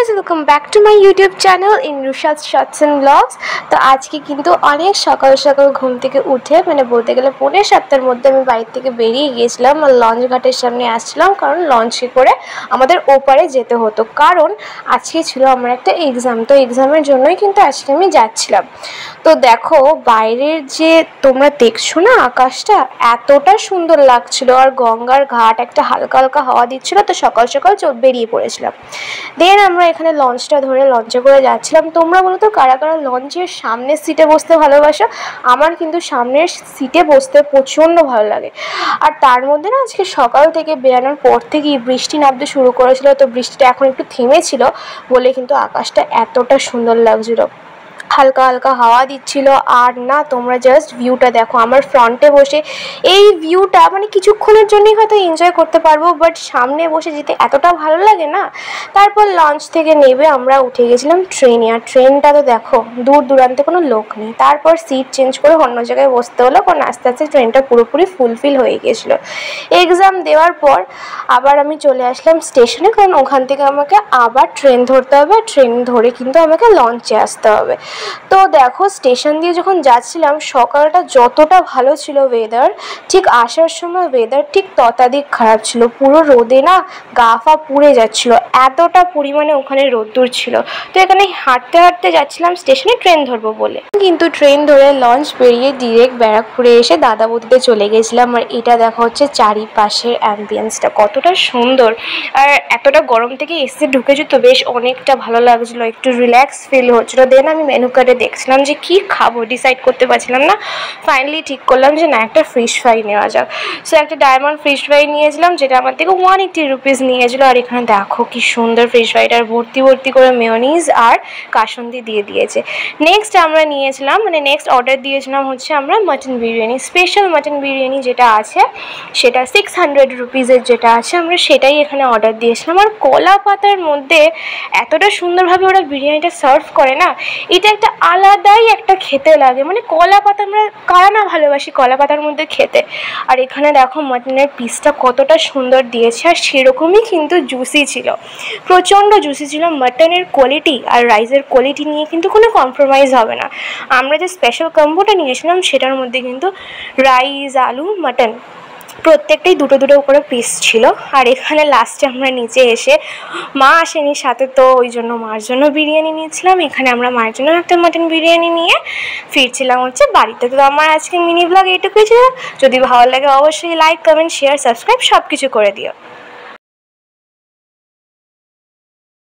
guys, welcome back to my YouTube channel in Rusha's Shots and Vlogs। তো আজকে কিন্তু অনেক সকাল সকাল ঘুম থেকে উঠে বলতে গেলে 6:45টার মধ্যে আমি বাড়ি থেকে বেরিয়ে গিয়েছিলাম আর লঞ্চ ঘাটের সামনে আসছিলাম, কারণ লঞ্চে করে আমাদের ওপারে যেতে হতো, কারণ আজকে ছিল আমার একটা এক্সাম। তো এক্সামের জন্যই কিন্তু আজকে আমি যাচ্ছিলাম। তো দেখো বাইরের যে তোমরা দেখছো না আকাশটা, এতটা সুন্দর লাগছিল, আর গঙ্গার ঘাট একটা হালকা হালকা হাওয়া দিচ্ছিল। তো সকাল সকাল বেরিয়ে পড়েছিলাম। দেন আমরা এখানে লঞ্চটা ধরে লঞ্চে করে যাচ্ছিলাম। তোমরা বলো তো কারা কারা লঞ্চের সামনের সিটে বসতে ভালোবাসো? আমার কিন্তু সামনের সিটে বসতে প্রচণ্ড ভালো লাগে। আর তার মধ্যে না আজকে সকাল থেকে বেরানোর পর থেকেই বৃষ্টি নামতে শুরু করেছিল। তো বৃষ্টিটা এখন একটু থেমেছিল বলে কিন্তু আকাশটা এতটা সুন্দর লাগছিল, হালকা হালকা হাওয়া দিচ্ছিল। আর না তোমরা জাস্ট ভিউটা দেখো, আমার ফ্রন্টে বসে এই ভিউটা কিছুক্ষণের জন্যই হয়তো এনজয় করতে পারবো, বাট সামনে বসে যেতে এতটা ভালো লাগে না। তারপর লঞ্চ থেকে নেমে আমরা উঠে গেছিলাম ট্রেনে, আর ট্রেনটা তো দেখো দূর দূরান্তে কোনো লোক নেই। তারপর সিট চেঞ্জ করে অন্য জায়গায় বসতে হলো, কারণ আস্তে আস্তে ট্রেনটা পুরোপুরি ফুলফিল হয়ে গিয়েছিলো। এক্সাম দেওয়ার পর আবার আমি চলে আসলাম স্টেশনে, কারণ ওখান থেকে আমাকে আবার ট্রেন ধরতে হবে, ট্রেন ধরে কিন্তু আমাকে লঞ্চে আসতে হবে। তো দেখো স্টেশন দিয়ে যখন যাচ্ছিলাম সকালটা যতটা ভালো ছিল ওয়েদার, ঠিক আসার সময় ওয়েদার ঠিক ততাধিক খারাপ ছিল। পুরো রোদে না গা ফা পুড়ে যাচ্ছিলো, এতটা পরিমাণে ওখানে রোদ্দুর ছিল। তো এখানে হাঁটতে হাঁটতে যাচ্ছিলাম স্টেশনে ট্রেন ধরবো বলে, কিন্তু ট্রেন ধরে লঞ্চ বেরিয়ে ডিরেক্ট ব্যারাকপুরে এসে দাদা বৌদিতে চলে গেছিলাম। আর এটা দেখা হচ্ছে চারিপাশের অ্যাম্বিয়েন্সটা কতটা সুন্দর, আর এতটা গরম থেকে এসে ঢুকেছি তো বেশ অনেকটা ভালো লাগছিলো, একটু রিল্যাক্স ফিল হচ্ছিলো। দেন আমি মেনু কার্ডে দেখছিলাম যে কী খাবো, ডিসাইড করতে পারছিলাম না। ফাইনালি ঠিক করলাম যে না একটা ফিশ ফ্রাই নেওয়া যাক। সো একটা ডায়মন্ড ফিশ ফ্রাই নিয়েছিলাম, যেটা আমার থেকে 180 রুপিস নিয়েছিলো। আর এখানে দেখো কি সুন্দর ফিশ ফ্রাইটার ভর্তি ভর্তি করে মেয়োনিজ আর কাসুন্দি দিয়ে দিয়েছে। নেক্সট আমরা নিয়েছিলাম নেক্সট অর্ডার দিয়েছিলাম হচ্ছে আমরা mutton biryani, special mutton biryani যেটা আছে সেটা 600 রুপিসের যেটা আছে, আমরা সেটাই এখানে অর্ডার দিয়েছিলাম। আর কলা পাতার মধ্যে এতটা সুন্দরভাবে ওরা বিরিয়ানিটা সার্ভ করে না, এটা একটা আলাদাই একটা খেতে লাগে। কলা পাতা আমরা কারা না ভালোবাসি কলা পাতার মধ্যে খেতে। আর এখানে দেখো মাটনের পিসটা কতটা সুন্দর দিয়েছে, আর সেরকমই কিন্তু জুসি ছিল, প্রচণ্ড জুসি ছিল। মাটনের কোয়ালিটি আর রাইসের কোয়ালিটি নিয়ে কিন্তু কোনো কম্প্রোমাইজ হবে না। আমরা যে স্পেশাল কম্বোটা নিয়েছিলাম সেটার মধ্যে কিন্তু রাইস আলু মাটন প্রত্যেকটাই দুটো দুটো করে পিস ছিল। আর এখানে লাস্টে আমরা নিচে এসে মা আসেনি সাথে, তো ওই জন্য মার জন্য বিরিয়ানি নিয়েছিলাম। এখানে আমরা মায়ের জন্য একটা মাটন বিরিয়ানি নিয়ে ফিরছিলাম হচ্ছে বাড়িতে। তো আমার আজকে মিনি ব্লগ এইটুকুই ছিল। যদি ভালো লাগে অবশ্যই লাইক কমেন্ট শেয়ার সাবস্ক্রাইব সব কিছু করে দিও।